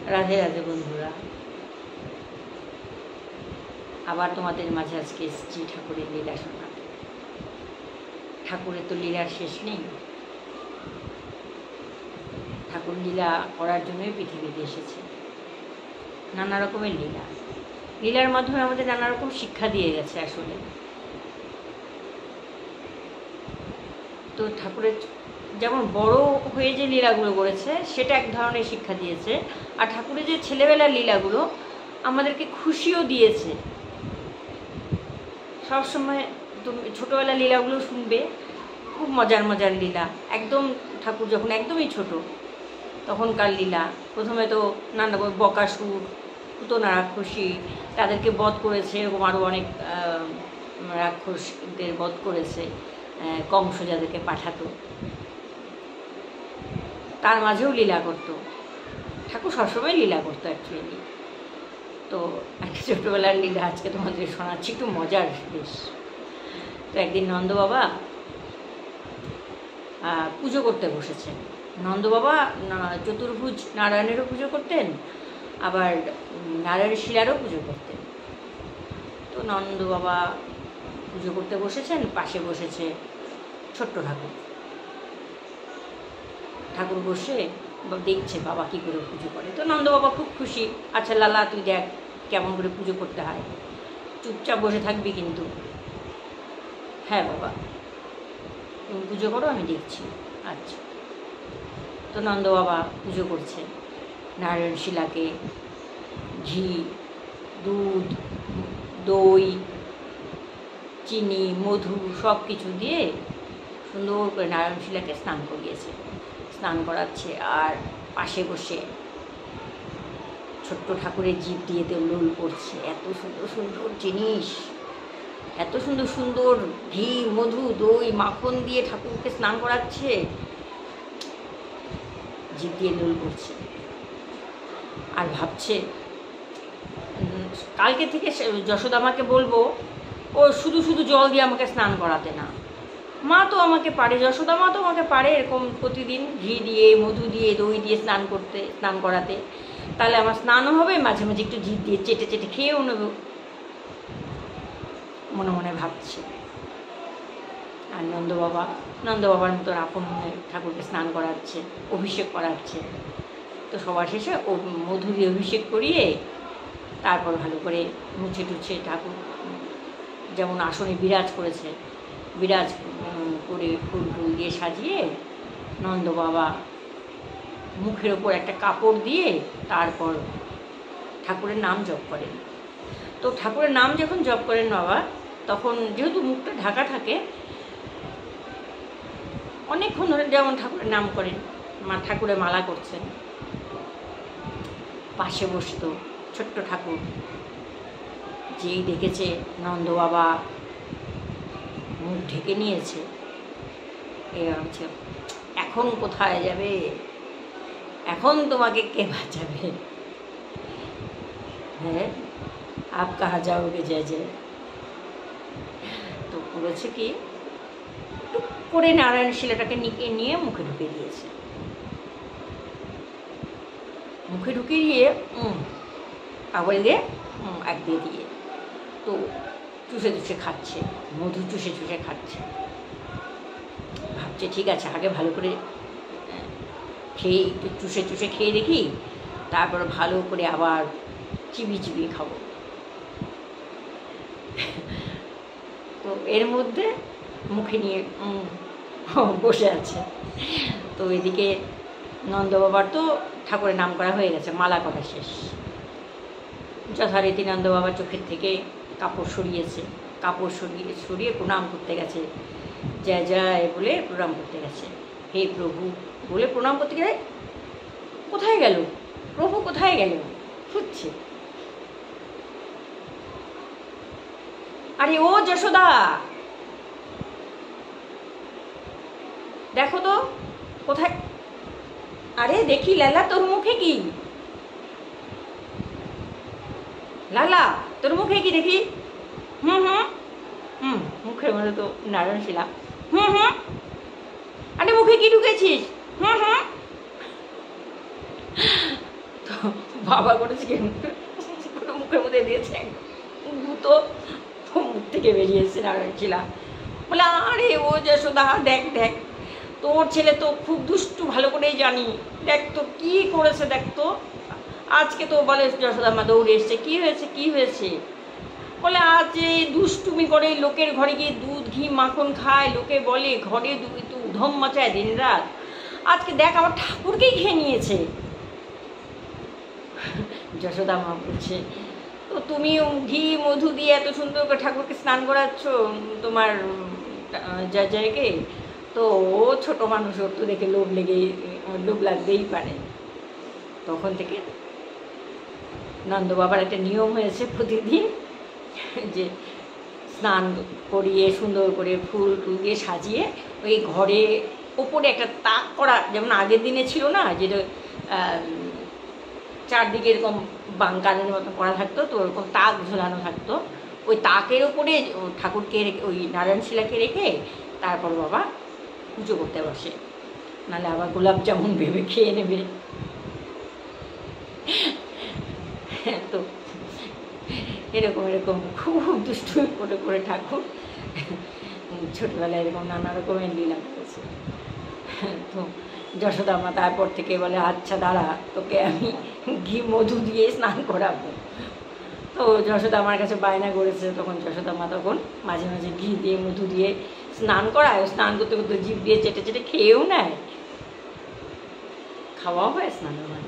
রাধে রাধে বন্ধুরা, আবার তোমাদের মাঝে আজকে এসেছি ঠাকুরের লীলা শোনাতে। ঠাকুরের তো লীলার শেষ নেই। ঠাকুর লীলা করার জন্যই পৃথিবীতে এসেছে। নানা রকমের লীলা, লীলার মাধ্যমে আমাদের নানা রকম শিক্ষা দিয়ে গেছে আসলে। তো ঠাকুরের যেমন বড় হয়ে যে লীলাগুলো করেছে সেটা এক ধরনের শিক্ষা দিয়েছে, আর ঠাকুরের যে ছেলেবেলার লীলাগুলো আমাদেরকে খুশিও দিয়েছে। সবসময় তুমি ছোটোবেলার লীলাগুলো শুনবে, খুব মজার মজার লীলা। একদম ঠাকুর যখন একদমই ছোট তখনকার লীলা। প্রথমে তো নানা বকাসুর, পুতনা রাক্ষসী, তাদেরকে বধ করেছে। এরকম আরও অনেক রাক্ষসদের বধ করেছে, কংস যাদেরকে পাঠাতো, তার মাঝেও লীলা করতো। ঠাকুর সবসময় লীলা করতো অ্যাকচুয়ালি। তো একটা ছোটোবেলার লীলা আজকে তোমাদের শোনাচ্ছি, একটু মজার বেশ। তো একদিন নন্দ বাবা পুজো করতে বসেছেন। নন্দ বাবা চতুর্ভুজ নারায়ণেরও পুজো করতেন, আবার নারায়ণ শিলারও পুজো করতেন। তো নন্দ বাবা পুজো করতে বসেছেন, পাশে বসেছে ছোট্ট ঠাকুর। ঠাকুর বসে দেখছে বাবা কী করে পুজো করে। তো নন্দ বাবা খুব খুশি। আচ্ছা লালা, তুই দেখ কেমন করে পুজো করতে হয়, চুপচাপ বসে থাকবি কিন্তু। হ্যাঁ বাবা, তুমি পুজো করো, আমি দেখছি। আচ্ছা। তো নন্দ বাবা পুজো করছে। নারায়ণ শিলাকে ঘি, দুধ, দই, চিনি, মধু সব কিছু দিয়ে সুন্দর করে নারায়ণ শিলাকে স্নান করিয়েছে, স্নান করাচ্ছে। আর পাশে বসে ছোট্ট ঠাকুরের জিভ দিয়ে তেউলুল পড়ছে। এত সুন্দর সুন্দর জিনিস, এত সুন্দর সুন্দর ঘি, মধু, দই, মাখন দিয়ে ঠাকুরকে স্নান করাচ্ছে, জিভ দিয়ে লোল পড়ছে। আর ভাবছে কালকে থেকে যশোদা মাকে বলবো ও শুধু শুধু জল দিয়ে আমাকে স্নান করাতে না। মা তো আমাকে পারে, যশোদা মা তো আমাকে পারে এরকম প্রতিদিন ঘি দিয়ে, মধু দিয়ে, দই দিয়ে স্নান করাতে। তাহলে আমার স্নানও হবে, মাঝে মাঝে একটু জিভ দিয়ে চেটে চেটে খেয়েও নেব, মনে মনে ভাবছে। আর নন্দ বাবার মতো আপন মনে ঠাকুরকে স্নান করাচ্ছে, অভিষেক করাচ্ছে। তো সবার শেষে ও মধু দিয়ে অভিষেক করিয়ে তারপর ভালো করে মুছে টুছে ঠাকুর যেমন আসনে বিরাজ করেছে, বিরাজ করে ফুল ফুল দিয়ে সাজিয়ে নন্দ বাবা মুখের ওপর একটা কাপড় দিয়ে তারপর ঠাকুরের নাম জপ করেন। তো ঠাকুরের নাম যখন জপ করেন বাবা, তখন যেহেতু মুখটা ঢাকা থাকে, অনেকক্ষণ ধরে যেমন ঠাকুরের নাম করেন, ঠাকুরের মালা করছেন, পাশে বসতো ছোট্ট ঠাকুর। যেই দেখেছে নন্দ বাবা মুখ ঢেকে নিয়েছে, এ ভাবছে এখন কোথায় যাবে, এখন তোমাকে কে বাঁচাবে। হ্যাঁ, আপ কাহা যাওগে জয় জয়। তো করেছে কি, টুক করে নারায়ণ শিলাটাকে নিয়ে মুখে ঢুকে দিয়েছে। মুখে ঢুকে দিয়ে আবার দিয়ে এক দিয়ে তো চুষে চুষে খাচ্ছে, মধু চুষে চুষে খাচ্ছে। ভাবছে ঠিক আছে, আগে ভালো করে খেয়ে একটু চুষে চুষে খেয়ে দেখি, তারপর ভালো করে আবার চিবিয়ে খাবো। তো এর মধ্যে মুখে নিয়ে বসে আছে। তো এদিকে নন্দ বাবার তো ঠাকুরের নাম করা হয়ে গেছে, মালা করা শেষ। যথারীতি নন্দ বাবা চোখের থেকে কাপড় সরিয়েছে, কাপড় সরিয়ে প্রণাম করতে গেছে, জয় জয় বলে প্রণাম করতে গেছে। হে প্রভু বলে প্রণাম করতে গেলে কোথায় গেল প্রভু, কোথায় গেল খুঁজছে। আরে ও যশোদা, দেখো তো কোথায়। আরে দেখি লালা, তোর মুখে কি, লালা তোর মুখে কি দেখি। মুখের মধ্যে তো নারায়ণ শিলা। আরে মুখে কি ঢুকেছিস। তো বাবা করেছে কি পুরো মুখের মধ্যে দিয়েছে, ভূতো মুখ থেকে বেরিয়েছে নারায়ণশীলা। বলে আরে ও যশোদা দেখ দেখ, তোর ছেলে তো খুব দুষ্টু, ভালো করেই জানি, দেখ তো কী করেছে, দেখ তো আজকে তো বলে যশোদা মা দৌড়ে এসছে, কী হয়েছে কী হয়েছে? বলে আজ এই দুষ্টুমি করে, লোকের ঘরে গিয়ে দুধ ঘি মাখন খায়, লোকে বলে ঘরে তো উধম মচায় দিন রাত, আজকে দেখ আমার ঠাকুরকেই খেয়ে নিয়েছে। যশোদা মা বলছে তো তুমি ঘি মধু দিয়ে এত সুন্দর করে ঠাকুরকে স্নান করাচ্ছ তোমার জয়কে, তো ও ছোটো মানুষ, ওর তো দেখে লোভ লাগতেই পারে। তখন থেকে নন্দ বাবার একটা নিয়ম হয়েছে, প্রতিদিন যে স্নান করিয়ে সুন্দর করে ফুল টুল দিয়ে সাজিয়ে ওই ঘরে ওপরে একটা তাক করা, যেমন আগের দিনে ছিল না, যেটা চারদিকে এরকম বাঙ্কারের মতো করা থাকতো, তো ওরকম তাক ঝোলানো থাকতো, ওই তাকের ওপরে ঠাকুরকে রেখে, ওই নারায়ণশিলাকে রেখে তারপর বাবা পুজো করতে বসে, নাহলে আবার গোলাপ জামুন ভেবে খেয়ে নেবে। তো এরকম এরকম খুব দুষ্টুমি করে করে ঠাকুর ছোটবেলায় এরকম নানা রকমের লীলা করেছে। তো যশোদা মা তারপর থেকে বলে আচ্ছা দাঁড়া, তোকে আমি ঘি মধু দিয়ে স্নান করাবো। তো যশোদা আমার কাছে বায়না করেছে, তখন যশোদা মা তখন মাঝে মাঝে ঘি দিয়ে মধু দিয়ে স্নান করায়, স্নান করতে করতে জিভ দিয়ে চেটে চেটে খেয়েও নেয়, খাওয়াও হয়, স্নানও হয়।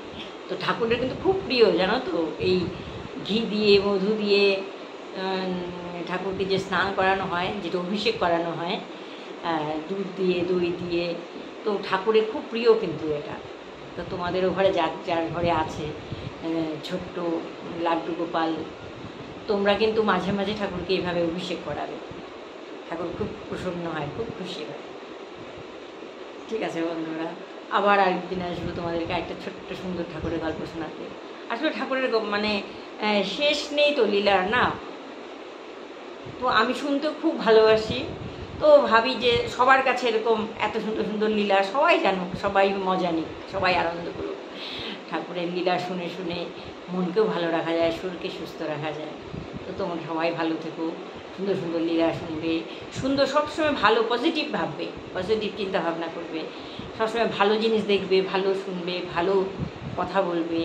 তো ঠাকুরের কিন্তু খুব প্রিয় জানো তো, এই ঘি দিয়ে মধু দিয়ে ঠাকুরকে যে স্নান করানো হয়, যেটা অভিষেক করানো হয় দুধ দিয়ে দই দিয়ে, তো ঠাকুরের খুব প্রিয় কিন্তু এটা। তো তোমাদেরও ঘরে যার ঘরে আছে ছোট্ট লাড্ডু গোপাল, তোমরা কিন্তু মাঝে মাঝে ঠাকুরকে এইভাবে অভিষেক করাবে, ঠাকুর খুব প্রসন্ন হয়, খুব খুশি হয়। ঠিক আছে বন্ধুরা, আবার আরেকদিন আসবো তোমাদেরকে একটা ছোট্ট সুন্দর ঠাকুরের গল্প শোনাতে। আসলে ঠাকুরের মানে শেষ নেই তো লীলার, না? তো আমি শুনতেও খুব ভালোবাসি, তো ভাবি যে সবার কাছে এরকম এত সুন্দর সুন্দর লীলা সবাই জানুক, সবাই মজা নিক, সবাই আনন্দ করুক। ঠাকুরের লীলা শুনে শুনে মনকেও ভালো রাখা যায়, শরীরকে সুস্থ রাখা যায়। তো তোমরা সবাই ভালো থেকো, সুন্দর সুন্দর লীলা শুনবে, সুন্দর সবসময় ভালো পজিটিভ ভাববে, পজিটিভ চিন্তা ভাবনা করবে, সবসময় ভালো জিনিস দেখবে, ভালো শুনবে, ভালো কথা বলবে,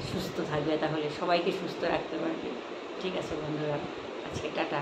সুস্থ থাকবে, তাহলে সবাইকে সুস্থ রাখতে পারবে। ঠিক আছে বন্ধুরা, আজকে টাটা।